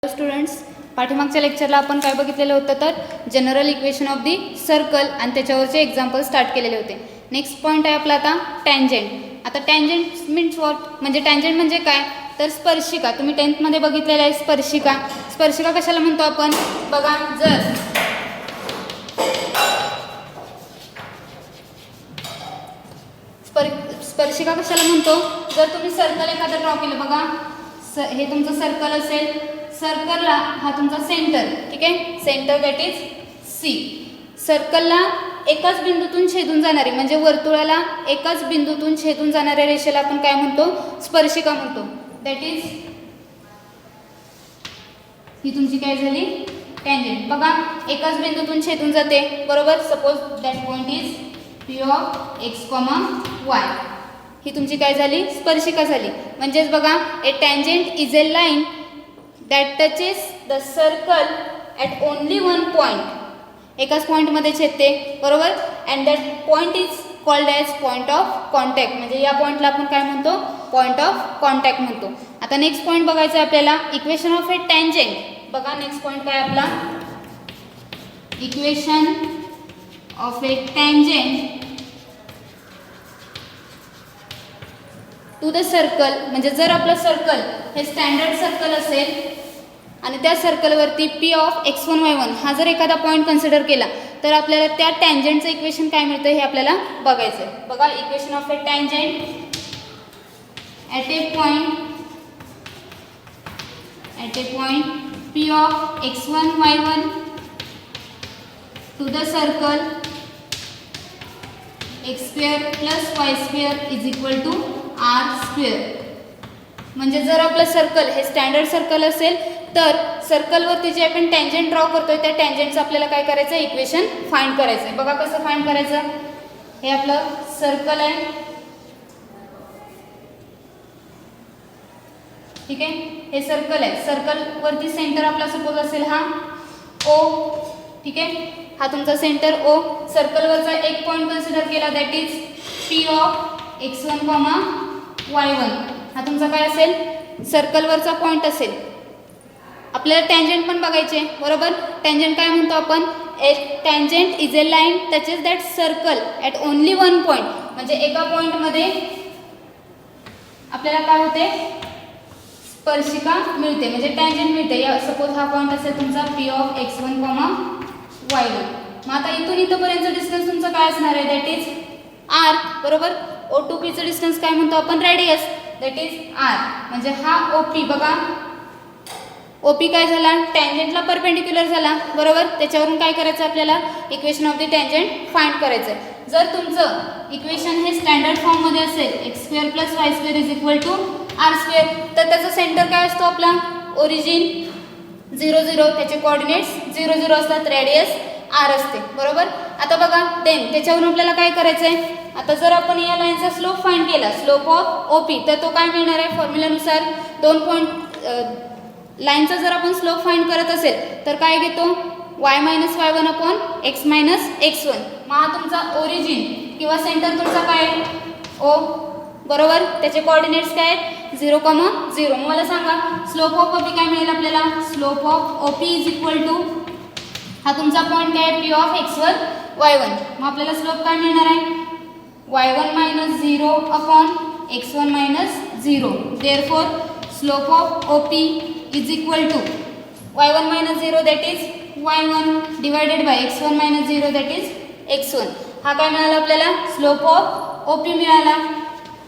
Students, पाठीमागच्या लेक्चरला आपण काय बघितलेलं होतं तर general equation of the circle आणि त्याच्यावरचे एक्झाम्पल स्टार्ट केलेले होते. नेक्स्ट पॉईंट आहे आपला आता टँजेंट. आता टँजेंट मीन्स व्हॉट, म्हणजे टँजेंट म्हणजे काय तर स्पर्शिका. तुम्ही 10th मध्ये बघितलेलं आहे स्पर्शिका. स्पर्शिका कशाला म्हणतो आपण बघा, जर स्पर्शिका कशाला म्हणतो, जर तुम्ही सर्कल एखादं ड्रॉ केलं बघा, हे तुमचं सर्कल असेल, सर्कलला हा तुमचा सेंटर, ठीक आहे, सेंटर दॅट इज सी. सर्कलला एकाच बिंदूतून छेदून जाणारी म्हणजे वर्तुळाला एकाच बिंदूतून छेदून जाणाऱ्या रेषेला आपण काय म्हणतो स्पर्शिका म्हणतो. दॅट इज ही तुमची काय झाली टँजेंट. बघा एकाच बिंदूतून छेदून जाते बरोबर. Suppose that point is P of X comma Y. ही तुमची काय झाली स्पर्शिका झाली. म्हणजेच बघा a tangent is a line that touches the circle at only one point. एकाच पॉईंटमध्ये छेदते बरोबर. And that point is called as point of contact. म्हणजे या पॉईंटला आपण काय म्हणतो पॉईंट ऑफ कॉन्टॅक्ट म्हणतो. आता नेक्स्ट पॉईंट बघायचा आहे आपल्याला, इक्वेशन ऑफ ए टँजेंट. बघा नेक्स्ट पॉईंट काय आपला, equation of a tangent to the circle. म्हणजे जर आपलं सर्कल हे स्टँडर्ड सर्कल असेल आणि त्या सर्कलवरती पी ऑफ x1 y1 हा जर एखादा पॉईंट कन्सिडर केला तर आपल्याला त्या टँजेंटचं इक्वेशन काय मिळतं हे आपल्याला बघायचं आहे. बघा equation of a tangent at a point P of x1 y1 to the circle x² + y² is equal to r². म्हणजे जर आपलं सर्कल हे स्टँडर्ड सर्कल असेल तर सर्कलवरती जे आपण टँजेंट ड्रॉ करतोय त्या टँजेंटचं आपल्याला काय करायचं आहे इक्वेशन फाइंड करायचं आहे. बघा कसं फाइंड करायचं. हे आपलं सर्कल आहे, ठीक आहे, हे सर्कल आहे. सर्कलवरती सेंटर आपला सपोज असेल हा O, ठीक आहे, हा तुमचा सेंटर O. सर्कलवरचा एक पॉईंट कन्सिडर केला that is P of x1, y1. हा तुमचा काय असेल सर्कलवरचा पॉईंट असेल. आपल्याला टँजेंट पण बघायचे बरोबर. टँजेंट काय म्हणतो आपण, a tangent is a line touches that circle at only one point. म्हणजे एका पॉईंटमध्ये आपल्याला काय होते स्पर्शिका मिळते म्हणजे टँजेंट मिळते. या सपोज हा पॉईंट असेल तुमचा P ऑफ x1, y1. मग आता इथून इथंपर्यंतचं डिस्टन्स तुमचं काय असणार आहे दॅट इज r बरोबर. O to P चं डिस्टन्स काय म्हणतो आपण रेडियस दॅट इज r. म्हणजे हा OP बघा, OP काय झाला टँजेंटला परपेंडिक्युलर झाला बरोबर. त्याच्यावरून काय करायचं आपल्याला equation of the tangent find करायचं आहे. जर तुमचं इक्वेशन हे स्टँडर्ड फॉर्ममध्ये असेल x² + y² is equal to r², तर त्याचा सेंटर काय असतो आपला ओरिजिन 0 0, त्याचे कोऑर्डिनेट्स 0 0 असतात, रेडियस r असते बरोबर. आता बघा देन त्याच्यावरून आपल्याला काय करायचं आहे. आता जर आपण या लाईनचा स्लोप फाइंड केला, स्लोप ऑफ OP, तर तो काय मिळणार आहे फॉर्म्युलानुसार दोन पॉईंट लाईनचा जर आपण स्लोप फाइंड करत असेल तर काय घेतो y - y1 upon x - x1. मग हा तुमचा ओरिजिन किंवा सेंटर तुमचा काय O बरोबर. त्याचे कोऑर्डिनेट्स काय आहेत 0, 0. मग मला सांगा स्लोप ऑफ OP काय मिळेल आपल्याला. Slope of OP is equal to हा तुमचा पॉईंट काय आहे P ऑफ x1 y1. मग आपल्याला स्लोप काय मिळणार आहे y1 - 0 upon x1 - 0. Therefore slope of OP is equal to y1 - 0 that is y1 divided by x1 - 0 that is x1. हा काय मिळाला आपल्याला स्लोप ऑफ OP मिळाला,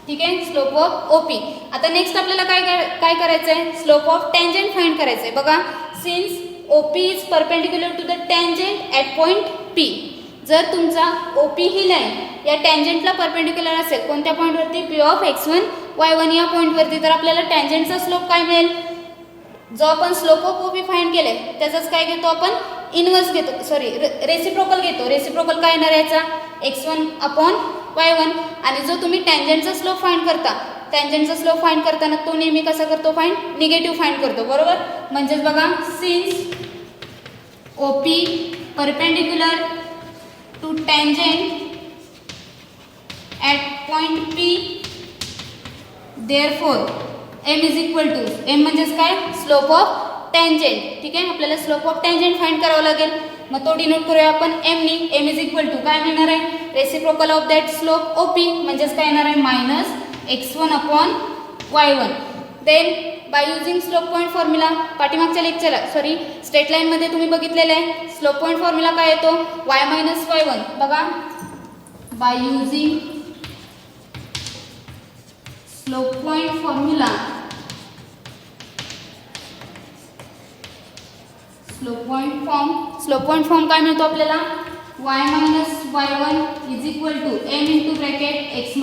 ठीक आहे, स्लोप ऑफ OP. आता नेक्स्ट आपल्याला काय करायचं आहे स्लोप ऑफ टँजेंट फाइंड करायचं आहे. बघा since OP is perpendicular to the tangent at point P. जर तुमचा OP ही लाईन या टँजेंटला परपेंडिक्युलर असेल कोणत्या पॉईंटवरती P ऑफ x1 y1 या पॉईंटवरती, तर आपल्याला टँजेंटचा स्लोप काय मिळेल. जो आपण स्लोप ऑफ OP फाइंड केले त्याचाच काय घेतो आपण इनवर्स घेतो, सॉरी रेसिप्रोकल घेतो. रेसिप्रोकल काय येणार याचा x1 अपॉन y1. आणि जो तुम्ही टँजेंटचा स्लोप फाइंड करता, टँजेंटचा स्लोप फाइंड करताना तो नेहमी कसा करतो फाइंड निगेटिव्ह फाइंड करतो बरोबर. म्हणजेच बघा since OP perpendicular to tangent at point P, therefore m is equal to, m म्हणजेच काय स्लोप ऑफ टँजेंट. ठीक आहे, आपल्याला स्लोप ऑफ टँजेंट फाइंड करावं लागेल. मग तो डिनोट करूया आपण एमनी. एम इज इक्वल टू काय मिळणार आहे, reciprocal of that slope OP, म्हणजेच काय येणार आहे -x1/y1. Then by using slope point formula, पाठीमागच्या लेक्चरला सॉरी स्ट्रेट लाईनमध्ये तुम्ही बघितलेलं आहे. स्लोप पॉईंट फॉर्म्युला काय येतो, y - y1. बघा, by using slope point formula, slope point form काय मिळतो आपल्याला, y - y1 is equal to m into bracket x -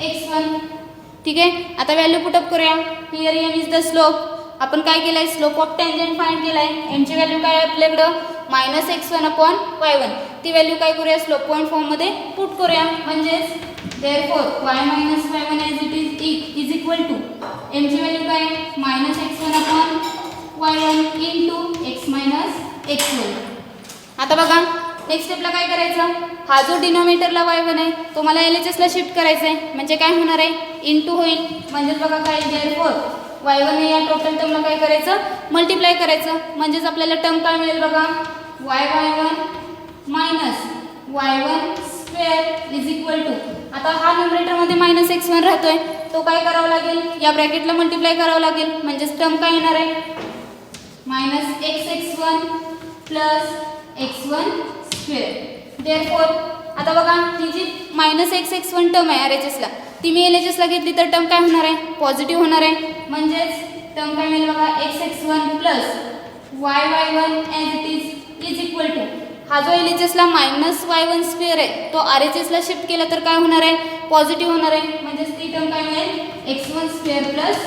x1. ठीक आहे, आता व्हॅल्यू पुटअप करूया. Here m is the slope. आपण काय केलं आहे, स्लोप ऑफ टँजेंट फाइंड केला आहे. एमची व्हॅल्यू काय आहे आपल्याकडं -x1/y1. ती व्हॅल्यू काय करूया, स्लोप पॉईंट फॉर्ममध्ये पुट करूया. म्हणजेच therefore y - y1 as it is equal to एमची व्हॅल्यू काय -x1/y1 इंटू x - x1. आता बघा नेक्स्ट स्टेपला काय करायचं, हा जो डिनॉमिनेटरला y1 आहे तो मला LHSला शिफ्ट करायचा आहे. म्हणजे काय होणार आहे, इंटू होईल. म्हणजेच बघा काय, देअरफॉर y1 ने या टोटल टर्मला काय करायचं, मल्टिप्लाय करायचं. म्हणजेच आपल्याला टर्म काय मिळेल बघा, y1 minus y1 square is equal to, आता हा न्यूमरेटरमध्ये -x1 राहतोय, तो काय करावा लागेल, या ब्रॅकेटला मल्टिप्लाय करावं लागेल. म्हणजेच टर्म काय येणार आहे -xx1 plus x1 square. Therefore आता बघा ही जी -xx1 टर्म आहे RHSला, ती मी LHSला घेतली तर टर्म काय होणार आहे, पॉझिटिव्ह होणार आहे. म्हणजेच टर्म काय मिळेल बघा, xx1 plus y1 as it is equal to, हा जो LHSला -y1 स्क्वेअर आहे तो RHSला शिफ्ट केला तर काय होणार आहे, पॉझिटिव्ह होणार आहे. म्हणजेच ती टर्म काय मिळेल x1 square plus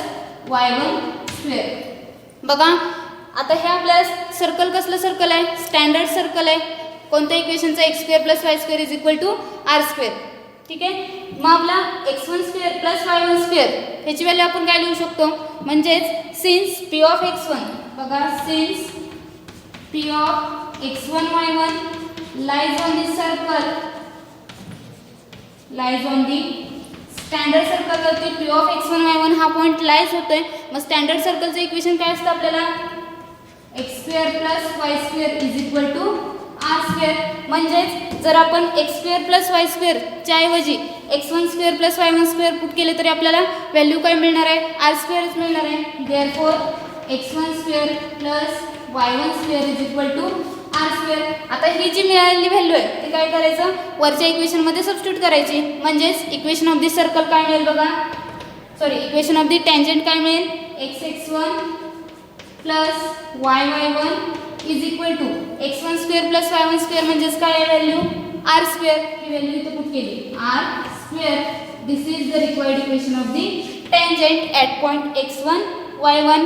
y1 square. बघा आता हे आपल्याला सर्कल कसलं सर्कल आहे, स्टँडर्ड सर्कल आहे. कोणत्या इक्वेशनचा x² + y² is equal to r². ठीक आहे, मग आपला x1 square plus y1 square ह्याची व्हॅल्यू आपण काय लिहू शकतो, म्हणजेच सिन्स p ऑफ x1, बघा since p of x1 y1 lies on the circle, lies on the standard सर्कलवरती p ऑफ x1 y1 हा पॉईंट लाइज होतोय. मग स्टँडर्ड सर्कलचं इक्वेशन काय असतं आपल्याला, x² + y² is equal to r². म्हणजेच जर आपण x² + y² च्या ऐवजी x1 square plus y1 square put केले तरी आपल्याला व्हॅल्यू काय मिळणार आहे, r² मिळणार आहे. Therefore x1 square plus y1 square is equal to r². आता ही जी मिळालेली व्हॅल्यू आहे ती काय करायचं, वरच्या इक्वेशनमध्ये सबस्टिट्यूट करायची. म्हणजेच इक्वेशन ऑफ दी सर्कल काय मिळेल बघा, sorry equation of the tangent काय मिळेल, xx1 plus y1 is equal to x1 square plus y1 square म्हणजेच काय आहे व्हॅल्यू, r². ही व्हॅल्यू इथे पुट केली r². This is the required equation of the tangent at point x1 y1.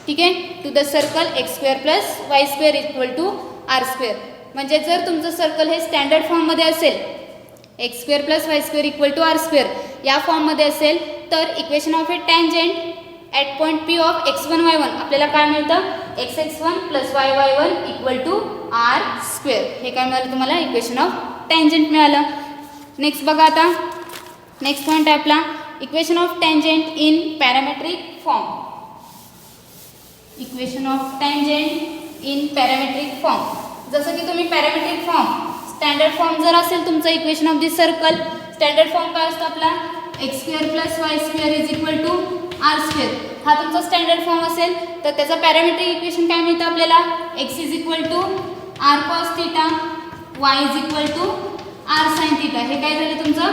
ठीक आहे, to the circle x² + y² equal to r². म्हणजे जर तुमचं सर्कल हे स्टँडर्ड फॉर्ममध्ये असेल, x² + y² equal to r² या फॉर्ममध्ये असेल तर equation of a tangent at point P of x1 y1 आपल्याला काय मिळतं, xx1 + y1 equal to r². हे काय मिळालं तुम्हाला, इक्वेशन ऑफ टँजेंट मिळालं. नेक्स्ट बघा आता नेक्स्ट पॉईंट आहे आपला equation of tangent in parametric form. Equation of tangent in parametric form. जसं की तुम्ही पॅरामेट्रिक फॉर्म, स्टँडर्ड फॉर्म जर असेल तुमचा equation of the circle, standard form काय असतो आपला, x² + y² is equal to r². हा तुमचा स्टँडर्ड फॉर्म असेल तर त्याचा पॅरामेट्रिक इक्वेशन काय मिळतं आपल्याला, x is equal to r cos θ, y is equal to r sin θ. हे काय झालं तुमचं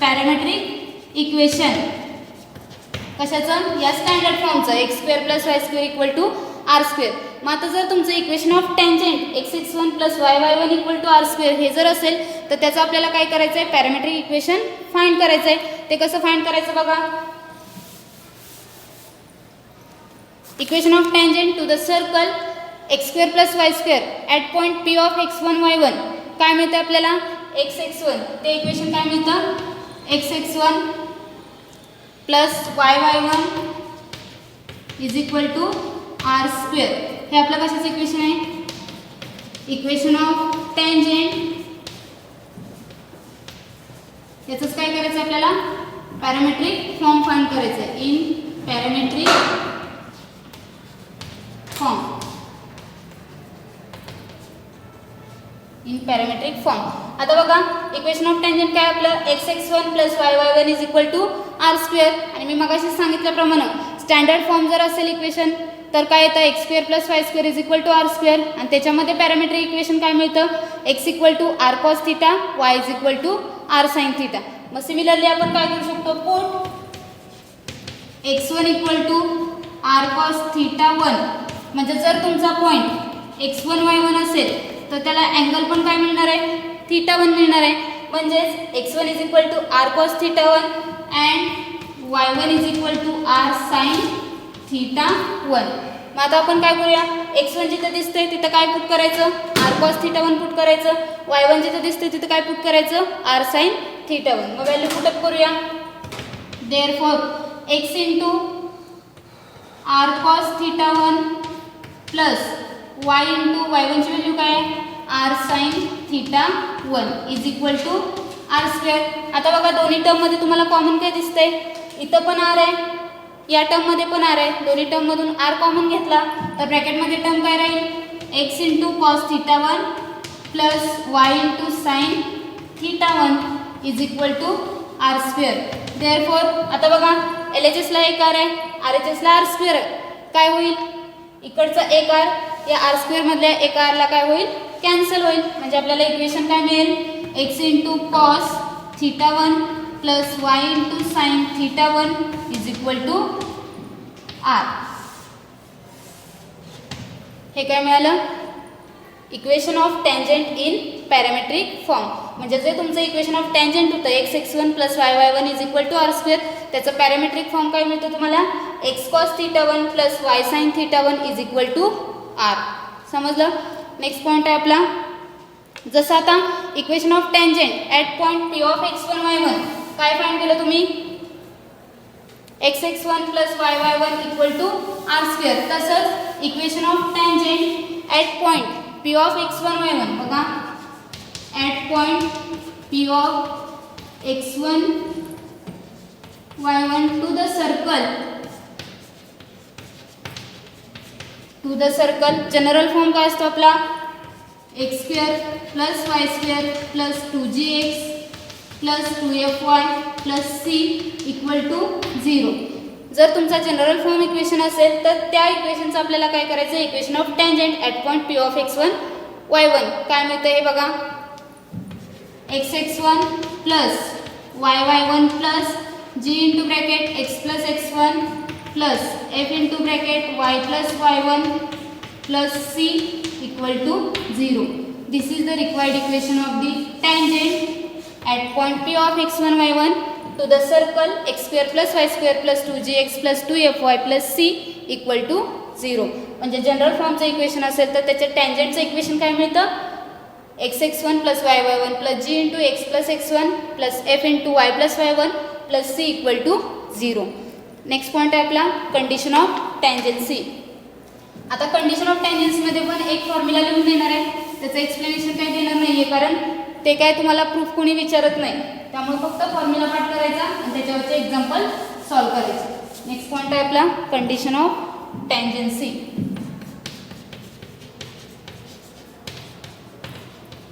पॅरामेट्रिक इक्वेशन कशाचं, या standard फॉर्मचं x² + y² equal to r². मग आता जर तुमचं equation of tangent xx1 + y1 equal to r² हे जर असेल तर त्याचं आपल्याला काय करायचं आहे, पॅरामेट्रिक इक्वेशन फाइंड करायचं आहे. ते कसं फाइंड करायचं बघा, equation of tangent to the circle x² + y² at point P of x1 y1 काय मिळतं आपल्याला, xx1. ते इक्वेशन काय मिळतं, xx1 + y1 is equal to r². हे आपलं कशाचं इक्वेशन आहे, इक्वेशन ऑफ टँजेंट. याचंच काय करायचं आपल्याला, पॅरामेट्रिक फॉर्म फाइंड करायचं आहे. In parametric form. In parametric form. आता बघा इक्वेशन ऑफ टँजंट काय आपलं x(x1 + y(y1) = r². आणि मी मगाशी सांगितल्याप्रमाणे स्टँडर्ड फॉर्म जर असेल इक्वेशन तर काय येतं x² + y² = r². आणि त्याच्यामध्ये पॅरामेट्रिक इक्वेशन काय मिळतं x = r cos θ, y = r sin θ. मग सिमिलरली आपण काय करू शकतो पुट x1 = r cos θ1. म्हणजे जर तुमचा पॉईंट x1 y1 असेल तर त्याला अँगल पण काय मिळणार आहे θ1 मिळणार आहे. म्हणजेच x1 = r cos θ1 and y1 = r sin θ1. मग आता आपण काय करूया x1 जिथे दिसतंय तिथं काय पुट करायचं r cos θ1 पुट करायचं. y1 जिथे दिसतंय तिथं काय पुट करायचं r sin θ1. मग व्हॅल्यू पुटअप करूया. Therefore x * r cos θ1 plus y * y1 ची व्हॅल्यू काय आहे r sin θ1 = r². आता बघा दोन्ही टर्म मध्ये तुम्हाला कॉमन काय दिसतंय इथं पण r आहे या टर्म मध्ये पण r आहे. दोन्ही टर्म मधून r कॉमन घेतला तर ब्रॅकेट मध्ये टर्म काय राहील x * cos θ1 plus y * sin θ1 = r². Therefore आता बघा LHS ला एक r आहे RHS ला r² आहे. काय होईल इकडचा एक r या r² मधल्या एक r ला काय होईल कॅन्सल होईल. म्हणजे आपल्याला इक्वेशन काय मिळेल x * cos θ1 plus y * sin θ1 = r. हे काय मिळालं equation of tangent in parametric form. म्हणजे जे तुमचं इक्वेशन ऑफ टँजंट होतं x(x1 + y(y1) = r². त्याचं पॅरामेट्रिक फॉर्म काय मिळतो तुम्हाला x cos θ1 plus y sin θ1 = r. समजलं. नेक्स्ट पॉईंट आहे आपला जसं आता equation of tangent at point P of x1 y1 काय फाइंड केलं तुम्ही x(x1 + y(y1) = r². तसंच equation of tangent at point P of x1 y1 बघा at point P of x1 y1 to the circle general form काय असतो आपला x² + y² + 2gx + 2fy + c = 0. जर तुमचा जनरल फॉर्म इक्वेशन असेल तर त्या इक्वेशनचं आपल्याला काय करायचं equation of tangent at point P of x1 y1 काय मिळतं हे बघा x(x1 + y(y1) plus g into bracket x plus x1 plus f into bracket y plus y1 plus c equal to 0. This is the required equation of the tangent at point P of x1 y1 to the circle x square plus y square plus 2gx plus 2fy plus c equal to 0. म्हणजे general फॉर्मचं equation असेल तर त्याच्या टँजंटचं equation काय मिळतं x(x1 + y(y1) plus g into x plus x1 plus f into y plus y1 plus c equal to 0. Next point आहे आपला condition of टँजन्सी. आता condition of टँजन्सीमध्ये पण एक फॉर्म्युला लिहून देणार आहे. त्याचं एक्सप्लेनेशन काही देणार नाही आहे कारण ते काय तुम्हाला प्रूफ कोणी विचारत नाही. त्यामुळे फक्त फॉर्म्युला पाठ करायचा आणि त्याच्यावरचे एक्झाम्पल सॉल्व करायचं. नेक्स्ट पॉइंट आहे आपला कंडिशन ऑफ टँजन्सी.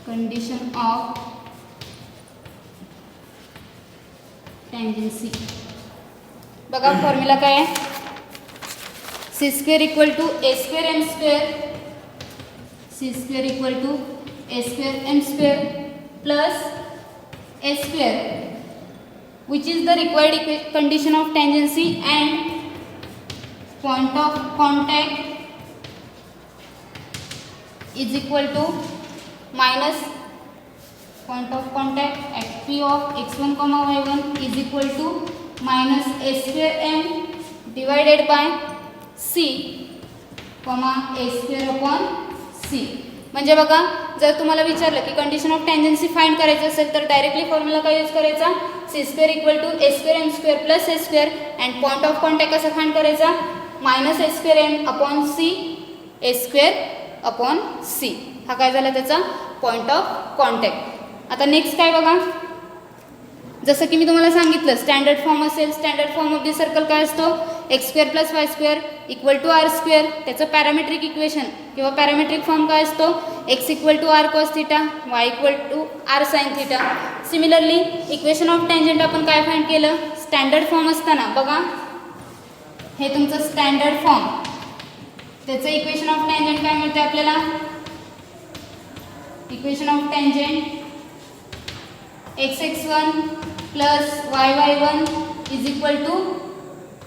कंडिशन ऑफ टँजन्सी बघा फॉर्म्युला काय आहे c square equal to a square m square c square equal to a square m square plus a square which is the required condition of tangency and point of contact is equal to minus point of contact at P of x1 comma y1 is equal to minus a square m divided by c comma a square upon c. म्हणजे बघा जर तुम्हाला विचारलं की condition of टँजन्सी find करायचं असेल तर directly formula काय यूज करायचा c square equal to a square m square plus a square and point of contact कसा फाइंड करायचा minus a square m upon c a square upon c. हा काय झाला त्याचा पॉइंट ऑफ कॉन्टॅक्ट. आता next काय बघा जसं की मी तुम्हाला सांगितलं स्टँडर्ड फॉर्म असेल standard form of the circle काय असतो x² + y² equal to r square, त्याचं पॅरामेट्रिक इक्वेशन किंवा पॅरामेट्रिक फॉर्म काय असतो, x equal to r cos theta, y equal to r sine theta. Similarly equation of tangent आपण काय find केलं, standard form असताना बघा हे तुमचं स्टँडर्ड फॉर्म, त्याचं इक्वेशन ऑफ टँजंट काय मिळते आपल्याला, equation of tangent x(x1) plus y(y1) is equal to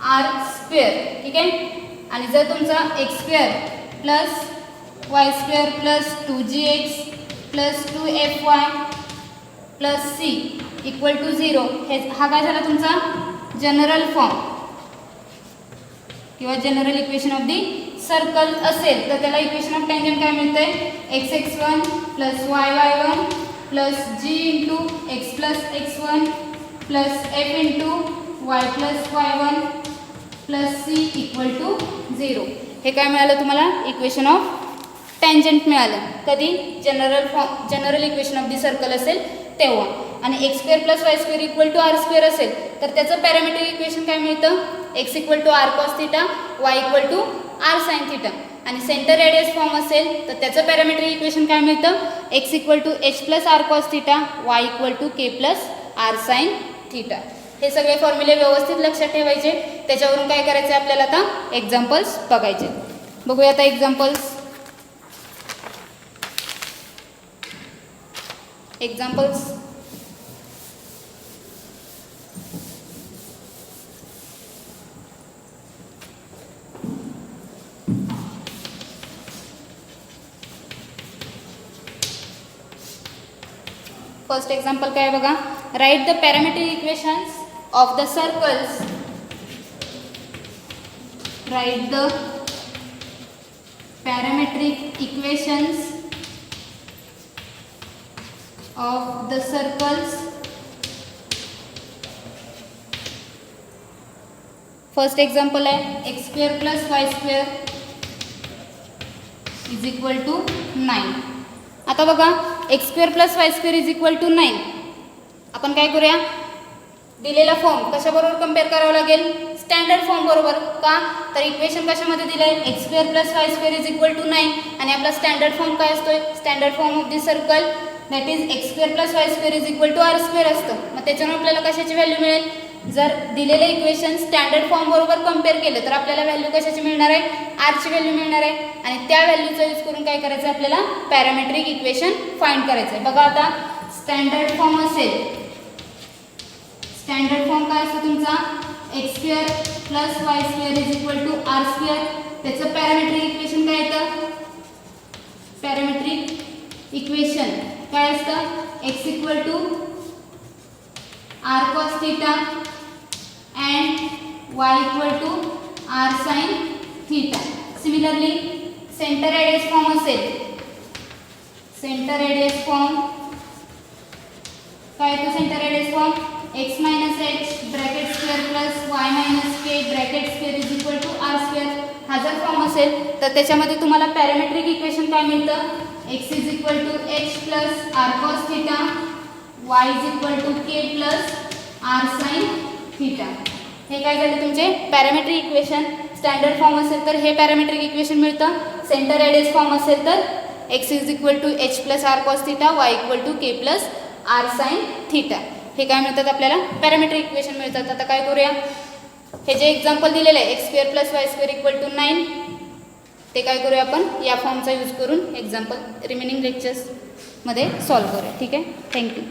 r square. ठीक आहे. आणि जर तुमचा x square plus Y square plus 2gx plus 2fy plus c equal to 0, हा काय झाला तुमचा जनरल फॉर्म किंवा general equation of the circle असेल तर त्याला इक्वेशन ऑफ टँजंट काय मिळतंय, x(x1) plus y(y1) plus g into x plus x1 plus f into y plus y1 plus c equal to 0. हे काय मिळालं तुम्हाला, इक्वेशन ऑफ टँजंट मिळालं. कधी, general equation of the circle असेल तेव्हा. आणि x square plus Y square equal to r square असेल तर त्याचं पॅरामेट्रिक इक्वेशन काय मिळतं, x equal to r cos theta, y equal to r sine theta. आणि सेंटर रेडियस फॉर्म असेल तर त्याचं पॅरामेट्रिक इक्वेशन काय मिळतं, x equal to h plus r cos theta, y equal to k plus r sine theta. हे सगळे फॉर्म्युले व्यवस्थित लक्षात ठेवायचे. त्याच्यावरून काय करायचं आपल्याला आता एक्झाम्पल्स बघायचे. बघूया आता एक्झाम्पल्स. फर्स्ट एक्झाम्पल काय बघा, write the parametric equations of the circles, write the parametric equations of the circles. First example आहे x square plus Y square is equal to 9. आता बघा X square plus Y square is equal to 9. आपण काय करूया, दिलेला form कशाबरोबर compare करावं लागेल, standard form बरोबर. का तर इक्वेशन कशामध्ये दिलं आहे, x square plus Y square is equal to 9 आणि आपला स्टँडर्ड फॉर्म काय असतोय, standard form of the circle that is x square plus Y square is equal to r square असतं. मग त्याच्यामुळे आपल्याला कशाची व्हॅल्यू मिळेल, जर दिलेलं इक्वेशन स्टँडर्ड फॉर्म बरोबर कम्पेअर केलं तर आपल्याला व्हॅल्यू कशाची मिळणार आहे, आरची व्हॅल्यू मिळणार आहे. आणि त्या व्हॅल्यूचा यूज करून काय करायचं आहे आपल्याला, पॅरामेट्रिक इक्वेशन फाइंड करायचं आहे. बघा आता स्टँडर्ड फॉर्म असेल, स्टँडर्ड फॉर्म काय असतो तुमचा, x square plus Y square is equal to r square. त्याचं पॅरामेट्रिक इक्वेशन काय येतं, पॅरामेट्रिक इक्वेशन काय असतं, x equal to r cos theta and y equal to r sine theta. Similarly centre radius form असेल, centre radius form काय येतो, centre radius form x minus h bracket square plus y minus k bracket square is equal to r square. हा जर form असेल तर त्याच्यामध्ये तुम्हाला parametric equation काय मिळतं, x is equal to h plus r cos theta, y is equal to k plus r sine theta. हे काय झाले तुमचे पॅरामेट्रिक इक्वेशन. स्टँडर्ड फॉर्म असेल तर हे पॅरामेट्रिक इक्वेशन मिळतं, सेंटर रेडियस फॉर्म असेल तर x is equal to h plus r cos theta, y equal to k plus r sine theta. हे काय मिळतात आपल्याला, पॅरामेट्रिक इक्वेशन मिळतात. आता काय करूया, हे जे एक्झाम्पल दिलेलं आहे x square plus Y square equal to 9 ते काय करूया आपण या फॉर्मचा यूज करून एक्झाम्पल रिमेनिंग लेक्चर्समध्ये सॉल्व्ह करूया. ठीक आहे, थँक्यू.